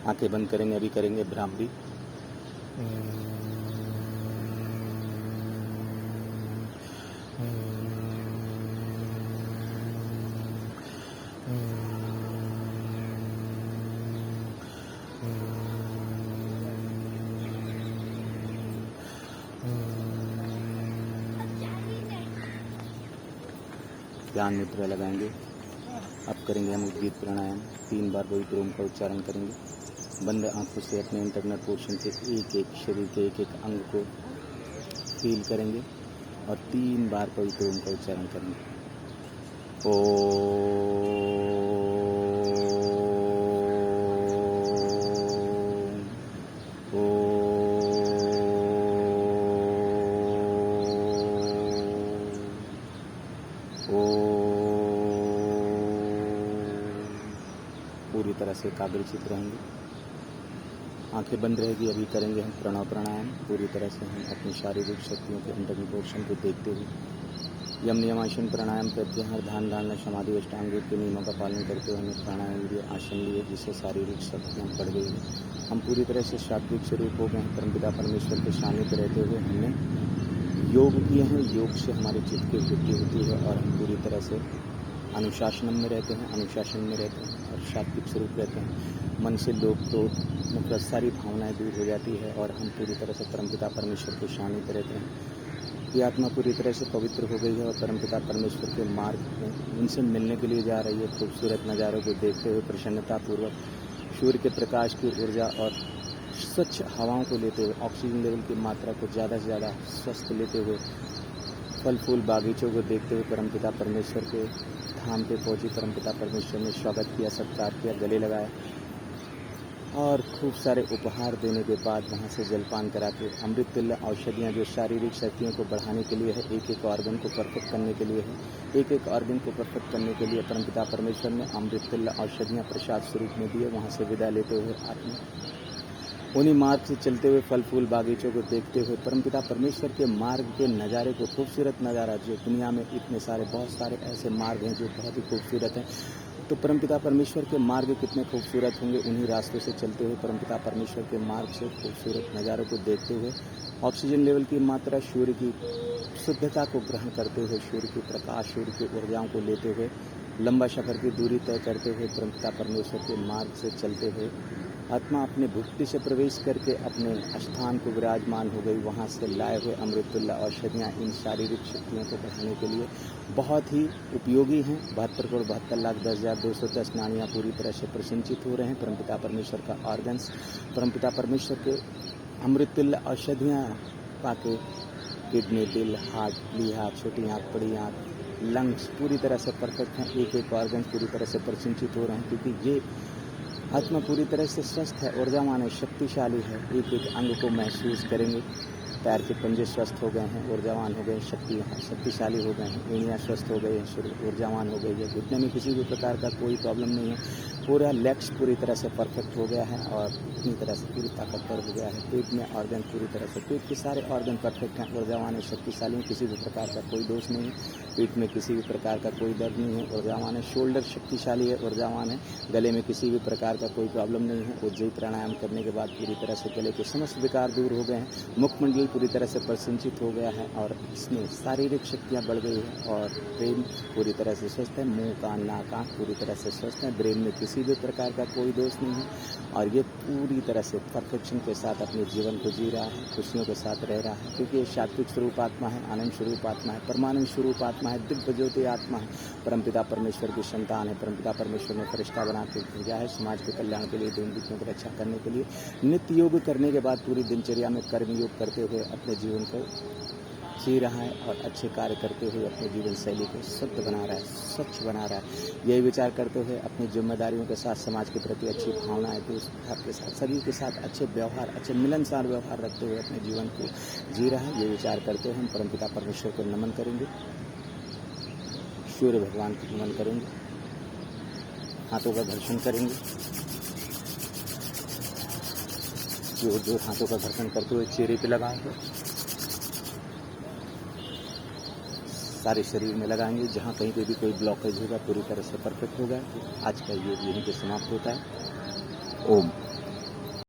आंखें बंद करेंगे, अभी करेंगे भ्रामरी। ध्यान मुद्रा लगाएंगे। अब करेंगे हम उद्गीत प्राणायाम। 3 बार पवित्र ओम का उच्चारण करेंगे। बंद आंखों से अपने इंटरनल पोर्शन के एक एक शरीर के एक एक अंग को फील करेंगे और 3 बार पवित्र ओम का उच्चारण करेंगे। पूरी तरह से एकाग्रचित रहेंगे। आंखें बंद रहेगी। अभी करेंगे हम प्रणव प्राणायाम। पूरी तरह से हम अपनी शारीरिक शक्तियों के इंटरनल पोर्शन को देखते हुए यम नियमासन प्राणायाम प्रत्याहार ध्यान धारणा समाधि अष्टांग योग के नियमों का पालन करते हुए हमने प्राणायाम लिए, आसन लिए, जिससे शारीरिक शक्तियाँ बढ़ गई हैं। हम पूरी तरह से सात्विक स्वरूप हो गए हैं। परमपिता परमेश्वर के सानिध्य रहते हुए हमने योग किए हैं। योग से हमारे चित्त की वृद्धि होती है और हम पूरी तरह से अनुशासन में रहते हैं और सात्विक स्वरूप रहते हैं। मन से लोभ क्रोध मतलब सारी भावनाएं दूर हो जाती है और हम पूरी तरह से परमपिता परमेश्वर के सानिध्य रहते हैं। ये आत्मा पूरी तरह से पवित्र हो गई है और परमपिता परमेश्वर के मार्ग में उनसे मिलने के लिए जा रही है। खूबसूरत नज़ारों को देखते हुए प्रसन्नतापूर्वक सूर्य के प्रकाश की ऊर्जा और स्वच्छ हवाओं को लेते हुए ऑक्सीजन लेवल की मात्रा को ज़्यादा से ज़्यादा स्वस्थ लेते हुए फल फूल बागीचों को देखते हुए परमपिता परमेश्वर के धाम पे पहुंची। परमपिता परमेश्वर ने स्वागत किया, सत्कार किया, गले लगाया और खूब सारे उपहार देने के बाद वहां से जलपान करा के अमृत तुल्य औषधियाँ जो शारीरिक शक्तियों को बढ़ाने के लिए है, एक एक ऑर्गन को परफेक्ट करने के लिए है, एक एक ऑर्गन को परफेक्ट करने के लिए परमपिता परमेश्वर ने अमृत तुल्य औषधियाँ प्रसाद स्वरूप में दिए। वहाँ से विदा लेते हुए आत्मा उन्हीं मार्ग से चलते हुए फल फूल बागीचों को देखते हुए परमपिता परमेश्वर के मार्ग के नज़ारे को, खूबसूरत नज़ारा जो दुनिया में इतने सारे बहुत सारे ऐसे मार्ग हैं जो बहुत ही खूबसूरत हैं, तो परमपिता परमेश्वर के मार्ग कितने खूबसूरत होंगे। उन्हीं रास्तों से चलते हुए परमपिता परमेश्वर के मार्ग से खूबसूरत नज़ारों को देखते हुए ऑक्सीजन लेवल की मात्रा, सूर्य की शुद्धता को ग्रहण करते हुए, सूर्य की प्रकाश, सूर्य की ऊर्जाओं को लेते हुए लंबा सफर की दूरी तय करते हुए परमपिता परमेश्वर के मार्ग से चलते हुए आत्मा अपने भुक्ति से प्रवेश करके अपने स्थान को विराजमान हो गई। वहाँ से लाए हुए अमृतुल्ला औषधियाँ इन शारीरिक शक्तियों को बढ़ाने के लिए बहुत ही उपयोगी हैं। 72,72,10,210 नाड़ियाँ पूरी तरह से प्रसंचित हो रहे हैं। परमपिता परमेश्वर का ऑर्गन्स, परमपिता परमेश्वर के अमृतुल्ला औषधियाँ पाके किडनी, दिल, हार्ट, लीहा, छोटी आँख, बड़ी आँख, लंग्स पूरी तरह से परफेक्ट हैं। एक एक ऑर्गन पूरी तरह से प्रसंचित हो रहे हैं क्योंकि ये आत्मा पूरी तरह से स्वस्थ है, ऊर्जावान है, शक्तिशाली है। एक एक अंग को महसूस करेंगे। पैर के पंजे स्वस्थ हो गए हैं, ऊर्जावान हो गए, शक्तिशाली हो गए हैं, एड़ियाँ स्वस्थ हो गई हैं, ऊर्जावान हो गई है। घुटने में किसी भी प्रकार का कोई प्रॉब्लम नहीं है। पूरा लेग्स पूरी तरह से परफेक्ट हो गया है और इतनी तरह से पूरी ताकतवर हो गया है। पेट में ऑर्गन पूरी तरह से, पेट के सारे ऑर्गन परफेक्ट हैं, ऊर्जावान है, शक्तिशाली है, किसी भी प्रकार का कोई दोष नहीं है। पेट में किसी भी प्रकार का कोई दर्द नहीं है, ऊर्जावान है। शोल्डर शक्तिशाली है, ऊर्जावान है। गले में किसी भी प्रकार का कोई प्रॉब्लम नहीं है। उज्जयी प्राणायाम करने के बाद पूरी तरह से गले के समस्त विकार दूर हो गए हैं। मुखमंडल पूरी तरह से प्रसंचित हो गया है और इसमें शारीरिक शक्तियाँ बढ़ गई है और ब्रेन पूरी तरह से स्वस्थ है। मुंह, कान, नाक, आँख पूरी तरह से स्वस्थ है। ब्रेन में किसी भी प्रकार का कोई दोष नहीं है और ये पूरी तरह से परफेक्शन के साथ अपने जीवन को जी रहा है, खुशियों के साथ रह रहा है क्योंकि ये सात्विक स्वरूप आत्मा है, आनंद स्वरूप आत्मा है, परमानंद स्वरूप आत्मा है, दिव्य ज्योति आत्मा है, परमपिता परमेश्वर की संतान है। परमपिता परमेश्वर ने फरिश्ता बना के भेजा है समाज के कल्याण के लिए, दीन दुखियों की रक्षा करने के लिए। नित्य योग करने के बाद पूरी दिनचर्या में कर्म योग करते हुए अपने जीवन को जी रहा है और अच्छे कार्य करते हुए अपने जीवन शैली को शुद्ध बना रहा है, स्वच्छ बना रहा है। यही विचार करते हुए अपनी जिम्मेदारियों के साथ समाज के प्रति अच्छी भावनाएं, दोस्त के साथ, सभी के साथ अच्छे व्यवहार, अच्छे मिलनसार व्यवहार रखते हुए अपने जीवन को जी रहा है। ये विचार करते हुए हम परमपिता परमेश्वर को नमन करेंगे, सूर्य भगवान को नमन करेंगे, हाथों का घर्षण करेंगे। जो हाथों का घर्षण करते हुए चेहरे पे लगाएंगे, सारे शरीर में लगाएंगे। जहाँ कहीं पे भी कोई ब्लॉकेज होगा पूरी तरह से परफेक्ट होगा। आज का योग यहीं पे समाप्त होता है। ओम।